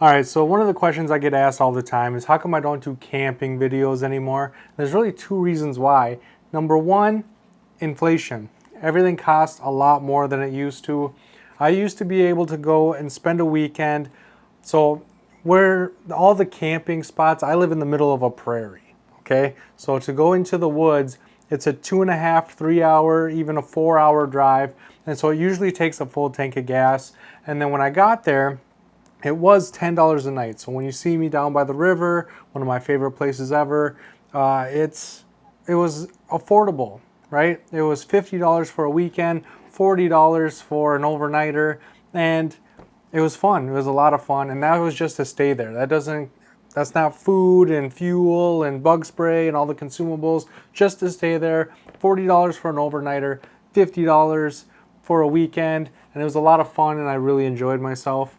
All right, so one of the questions I get asked all the time is how come I don't do camping videos anymore? There's really two reasons why. Number one, inflation. Everything costs a lot more than it used to. I used to be able to go and spend a weekend. So where all the camping spots, I live in the middle of a prairie, okay? So to go into the woods, it's a 2.5, 3 hour, even a 4 hour drive. And so it usually takes a full tank of gas. And then when I got there, it was $10 a night. So when you see me down by the river, one of my favorite places ever, it was affordable, right? It was $50 for a weekend, $40 for an overnighter, and it was fun. It was a lot of fun, and that was just to stay there. That's not food and fuel and bug spray and all the consumables. Just to stay there, $40 for an overnighter, $50 for a weekend, and it was a lot of fun, and I really enjoyed myself.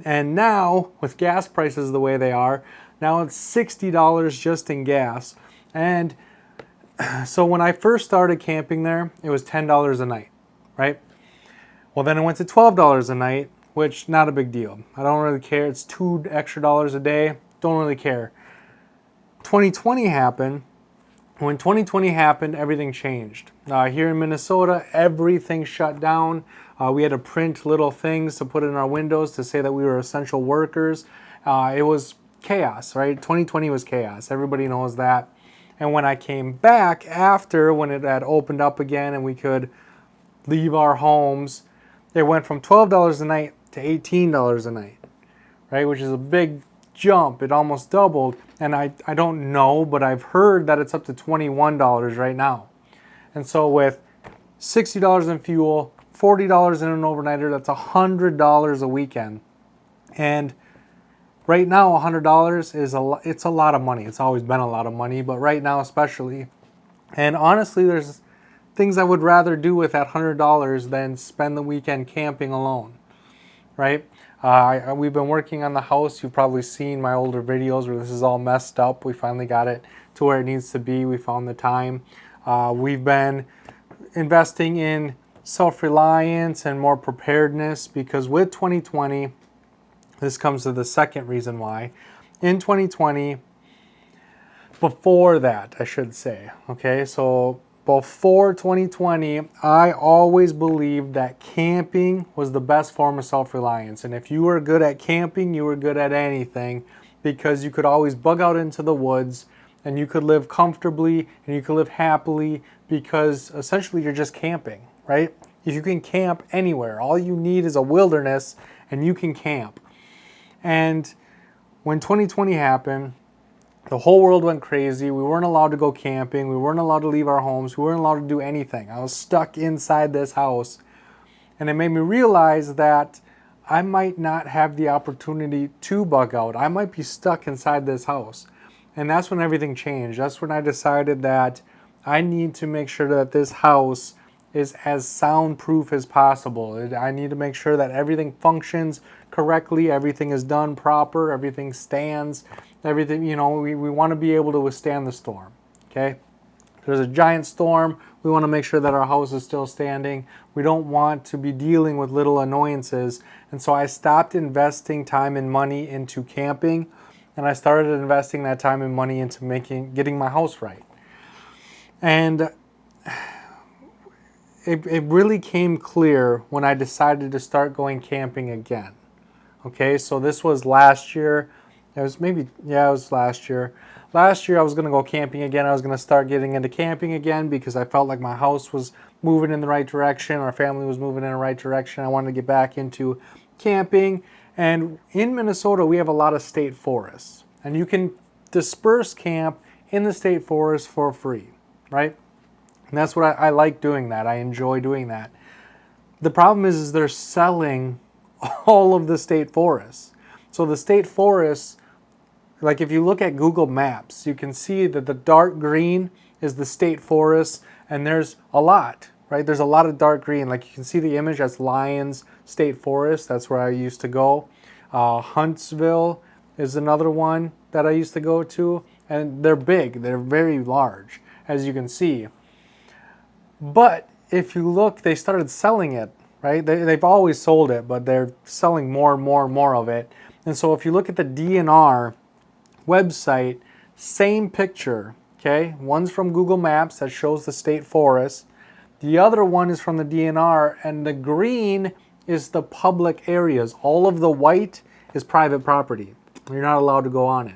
And now, with gas prices the way they are, now it's $60 just in gas. And so when I first started camping there, it was $10 a night, right? Well, then it went to $12 a night, which not a big deal. I don't really care. It's $2 extra a day. Don't really care. 2020 happened. When 2020 happened, everything changed. Here in Minnesota, everything shut down. We had to print little things to put in our windows to say that we were essential workers. It was chaos, right? 2020 was chaos. Everybody knows that. And when I came back after, when it had opened up again and we could leave our homes, it went from $12 a night to $18 a night, right? Which is a big jump. It almost doubled. And I don't know, but I've heard that it's up to $21 right now. And so with $60 in fuel, $40 in an overnighter, that's $100 a weekend. And right now, $100 it's a lot of money. It's always been a lot of money, but right now especially. And honestly, there's things I would rather do with that $100 than spend the weekend camping alone, right? We've been working on the house. You've probably seen my older videos where this is all messed up. We finally got it to where it needs to be. We found the time. We've been investing in self-reliance and more preparedness because with 2020, this comes to the second reason why. In 2020, before that, I should say, okay, so before 2020, I always believed that camping was the best form of self-reliance. And if you were good at camping, you were good at anything because you could always bug out into the woods and you could live comfortably and you could live happily because essentially you're just camping, right? If you can camp anywhere, all you need is a wilderness and you can camp. And when 2020 happened, the whole world went crazy. We weren't allowed to go camping. We weren't allowed to leave our homes. We weren't allowed to do anything. I was stuck inside this house. And it made me realize that I might not have the opportunity to bug out. I might be stuck inside this house. And that's when everything changed. That's when I decided that I need to make sure that this house is as soundproof as possible. I need to make sure that everything functions correctly, everything is done proper, everything stands, everything, we want to be able to withstand the storm, okay? If there's a giant storm, we want to make sure that our house is still standing. We don't want to be dealing with little annoyances. And so I stopped investing time and money into camping, and I started investing that time and money into getting my house right. And it really came clear when I decided to start going camping again. Okay, so this was last year. It was last year. Last year I was going to go camping again. I was going to start getting into camping again because I felt like my house was moving in the right direction. Our family was moving in the right direction. I wanted to get back into camping. And in Minnesota, we have a lot of state forests. And you can disperse camp in the state forest for free, right? And that's what I like doing that. I enjoy doing that. The problem is they're selling all of the state forests. So the state forests, like if you look at Google Maps, you can see that the dark green is the state forest, and there's a lot, right? There's a lot of dark green. Like you can see the image, that's Lyons State Forest. That's where I used to go. Huntsville is another one that I used to go to, and they're big. They're very large, as you can see. But if you look, they started selling it, right? They've always sold it, but they're selling more and more and more of it. And so if you look at the DNR website, same picture, okay? One's from Google Maps that shows the state forest. The other one is from the DNR, and the green is the public areas. All of the white is private property. You're not allowed to go on it.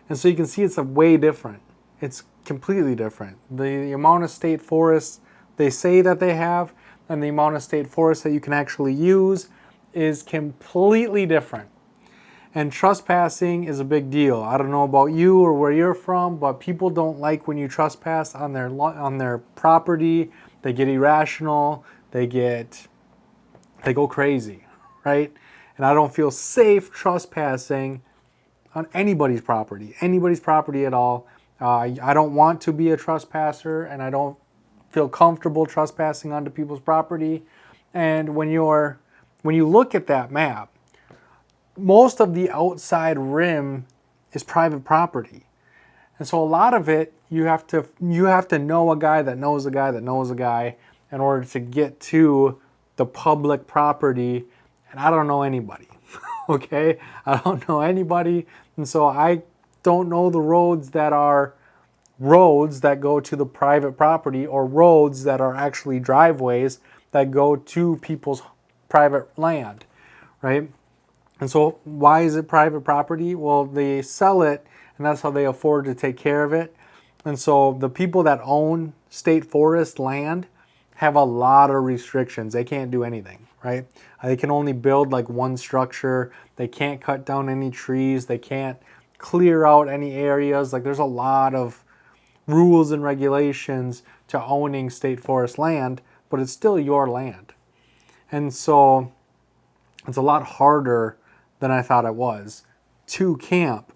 And so you can see it's a way different. It's completely different. The amount of state forests they say that they have and the amount of state forests that you can actually use is completely different. And trespassing is a big deal. I don't know about you or where you're from, but people don't like when you trespass on their property. They get irrational. They go crazy, right? And I don't feel safe trespassing on anybody's property at all. I don't want to be a trespasser, and I don't feel comfortable trespassing onto people's property. And when you look at that map, most of the outside rim is private property. And so a lot of it, you have to know a guy that knows a guy that knows a guy in order to get to the public property. And I don't know anybody, okay? I don't know anybody. And so I don't know the roads that are roads that go to the private property or roads that are actually driveways that go to people's private land, right? And so why is it private property? Well, they sell it, and that's how they afford to take care of it. And so the people that own state forest land have a lot of restrictions. They can't do anything, right? They can only build like one structure. They can't cut down any trees. They can't clear out any areas. Like there's a lot of rules and regulations to owning state forest land, but it's still your land. And so it's a lot harder than I thought it was to camp,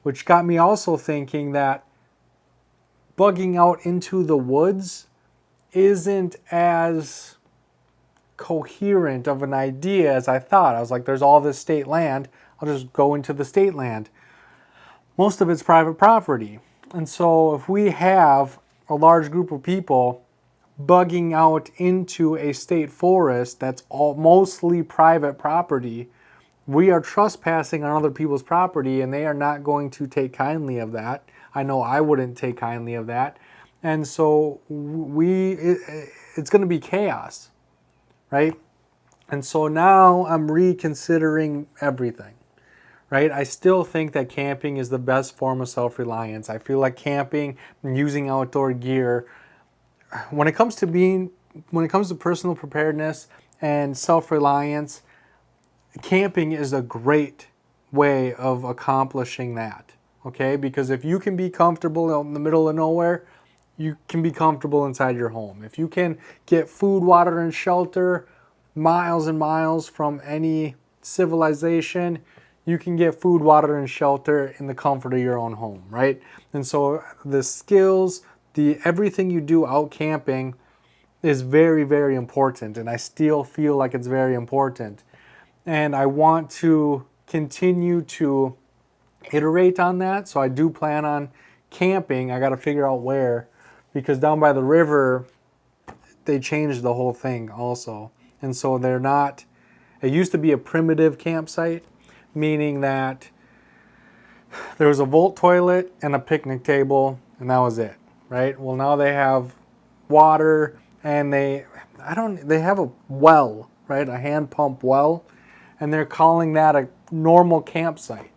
which got me also thinking that bugging out into the woods isn't as coherent of an idea as I thought. I was like, there's all this state land. I'll just go into the state land. Most of it's private property. And so if we have a large group of people bugging out into a state forest that's all mostly private property, we are trespassing on other people's property, and they are not going to take kindly of that. I know I wouldn't take kindly of that. And so it's going to be chaos, right? And so now I'm reconsidering everything, right? I still think that camping is the best form of self-reliance. I feel like camping and using outdoor gear, when it comes to personal preparedness and self-reliance, camping is a great way of accomplishing that, okay? Because if you can be comfortable out in the middle of nowhere, you can be comfortable inside your home. If you can get food, water, and shelter miles and miles from any civilization, you can get food, water, and shelter in the comfort of your own home, right? And so the skills, everything you do out camping is very, very important, and I still feel like it's very important. And I want to continue to iterate on that, so I do plan on camping. I got to figure out where, because down by the river, they changed the whole thing also. And so it used to be a primitive campsite, meaning that there was a Volt toilet and a picnic table, and that was it, right? Well, now they have water, and they have a well, right? A hand pump well, and they're calling that a normal campsite.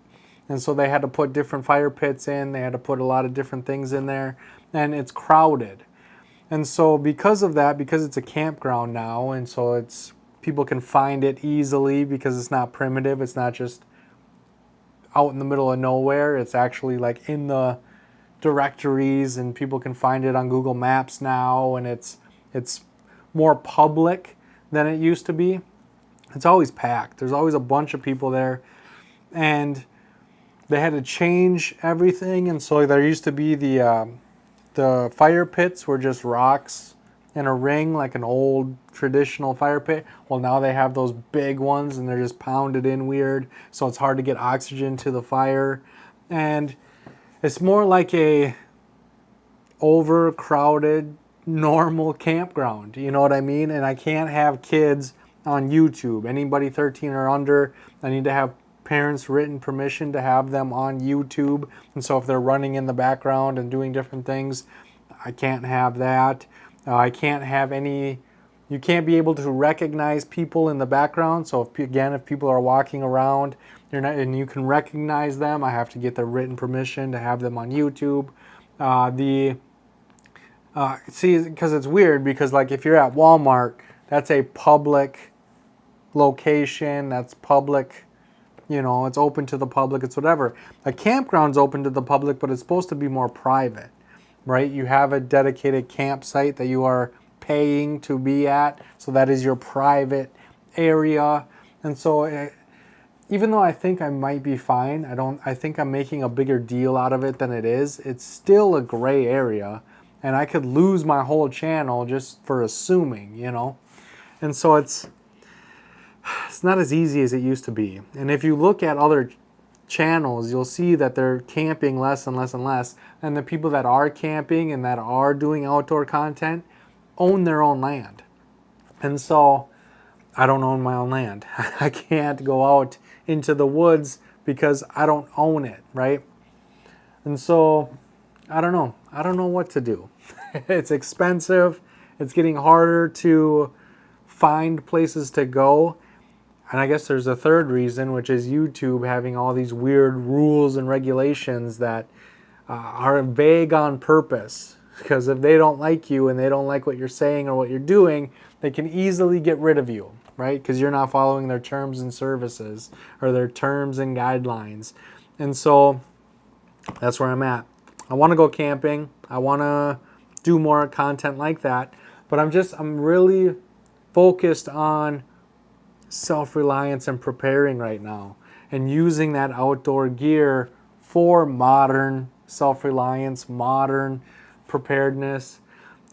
And so they had to put different fire pits in, they had to put a lot of different things in there, and it's crowded. And so because of that, because it's a campground now, and so people can find it easily because it's not primitive, it's not just out in the middle of nowhere, it's actually like in the directories, and people can find it on Google Maps now, and it's more public than it used to be. It's always packed. There's always a bunch of people there, and they had to change everything. And so there used to be the fire pits were just rocks in a ring, like an old traditional fire pit. Well, now they have those big ones, and they're just pounded in weird, so it's hard to get oxygen to the fire. And it's more like a overcrowded normal campground, you know what I mean? And I can't have kids on YouTube. Anybody 13 or under, I need to have parents' written permission to have them on YouTube. And so if they're running in the background and doing different things, I can't have that. I can't have any, you can't be able to recognize people in the background. So if people are walking around and you can recognize them, I have to get their written permission to have them on YouTube. See, because it's weird, because like if you're at Walmart, that's a public location, that's public, you know, it's open to the public, it's whatever. A campground's open to the public, but it's supposed to be more private, right? You have a dedicated campsite that you are paying to be at, so that is your private area. And so even though I think I might be fine, I think I'm making a bigger deal out of it than it is. It's still a gray area, and I could lose my whole channel just for assuming, you know. And so it's not as easy as it used to be. And if you look at other channels, you'll see that they're camping less and less and less. And the people that are camping and that are doing outdoor content own their own land. And so I don't own my own land. I can't go out into the woods because I don't own it, right? And so I don't know. I don't know what to do. It's expensive. It's getting harder to find places to go. And I guess there's a third reason, which is YouTube having all these weird rules and regulations that are vague on purpose. Because if they don't like you and they don't like what you're saying or what you're doing, they can easily get rid of you, right? Because you're not following their terms and services or their terms and guidelines. And so that's where I'm at. I want to go camping. I want to do more content like that. But I'm really focused on self-reliance and preparing right now, and using that outdoor gear for modern self-reliance, modern preparedness.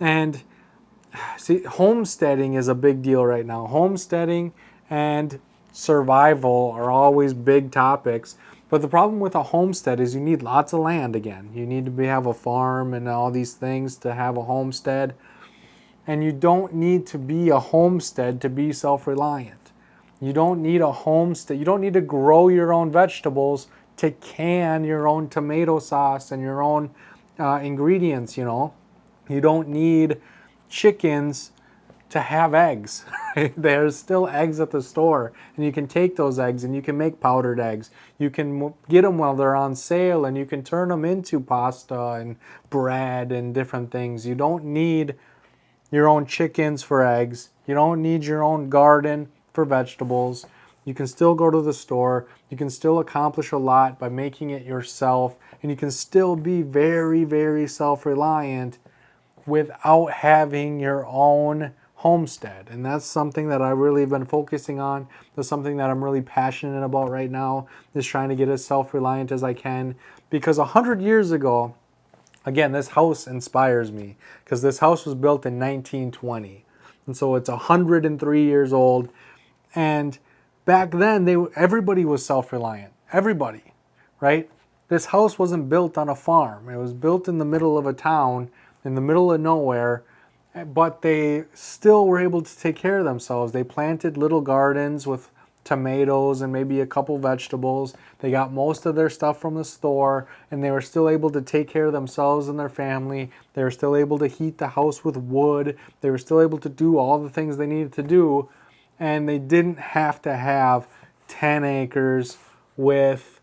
And see, homesteading is a big deal right now. Homesteading and survival are always big topics. But the problem with a homestead is you need lots of land again. You need to have a farm and all these things to have a homestead. And you don't need to be a homestead to be self-reliant. You don't need a homestead. You don't need to grow your own vegetables to can your own tomato sauce and your own ingredients, you know. You don't need chickens to have eggs. There's still eggs at the store, and you can take those eggs and you can make powdered eggs. You can get them while they're on sale, and you can turn them into pasta and bread and different things. You don't need your own chickens for eggs. You don't need your own garden for vegetables. You can still go to the store. You can still accomplish a lot by making it yourself, and you can still be very, very self-reliant without having your own homestead. And that's something that I really have been focusing on. That's something that I'm really passionate about right now, is trying to get as self-reliant as I can. Because 100 years ago, again, this house inspires me, because this house was built in 1920. And so it's 103 years old. And back then, everybody was self-reliant. Everybody, right? This house wasn't built on a farm. It was built in the middle of a town, in the middle of nowhere, but they still were able to take care of themselves. They planted little gardens with tomatoes and maybe a couple vegetables. They got most of their stuff from the store, and they were still able to take care of themselves and their family. They were still able to heat the house with wood. They were still able to do all the things they needed to do, and they didn't have to have 10 acres with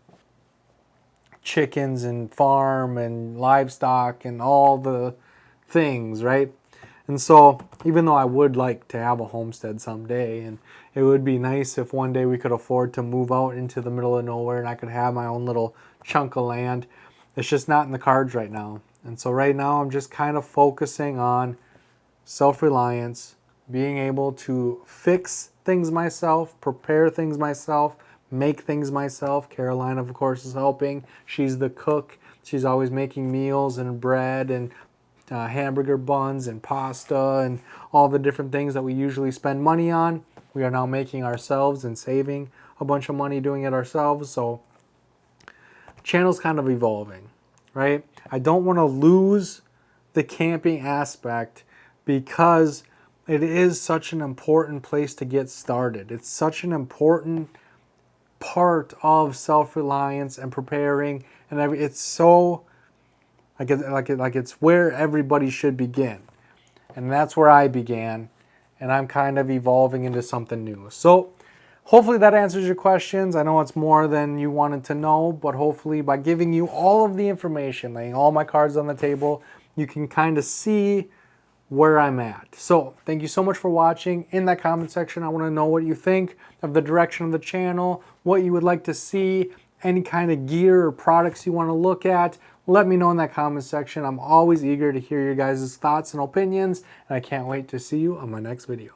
chickens and farm and livestock and all the things, right? And so even though I would like to have a homestead someday, and it would be nice if one day we could afford to move out into the middle of nowhere and I could have my own little chunk of land, it's just not in the cards right now. And so right now I'm just kind of focusing on self-reliance, being able to fix things myself, prepare things myself, make things myself. Caroline, of course, is helping. She's the cook. She's always making meals and bread and hamburger buns and pasta and all the different things that we usually spend money on. We are now making ourselves and saving a bunch of money doing it ourselves. So the channel's kind of evolving, right? I don't want to lose the camping aspect because it is such an important place to get started. It's such an important part of self-reliance and preparing, and it's so like it's where everybody should begin, and that's where I began, and I'm kind of evolving into something new. So hopefully that answers your questions. I know it's more than you wanted to know, but hopefully by giving you all of the information, laying all my cards on the table, you can kind of see where I'm at. So thank you so much for watching. In that comment section, I want to know what you think of the direction of the channel, what you would like to see, any kind of gear or products you want to look at. Let me know in that comment section. I'm always eager to hear your guys' thoughts and opinions, and I can't wait to see you on my next video.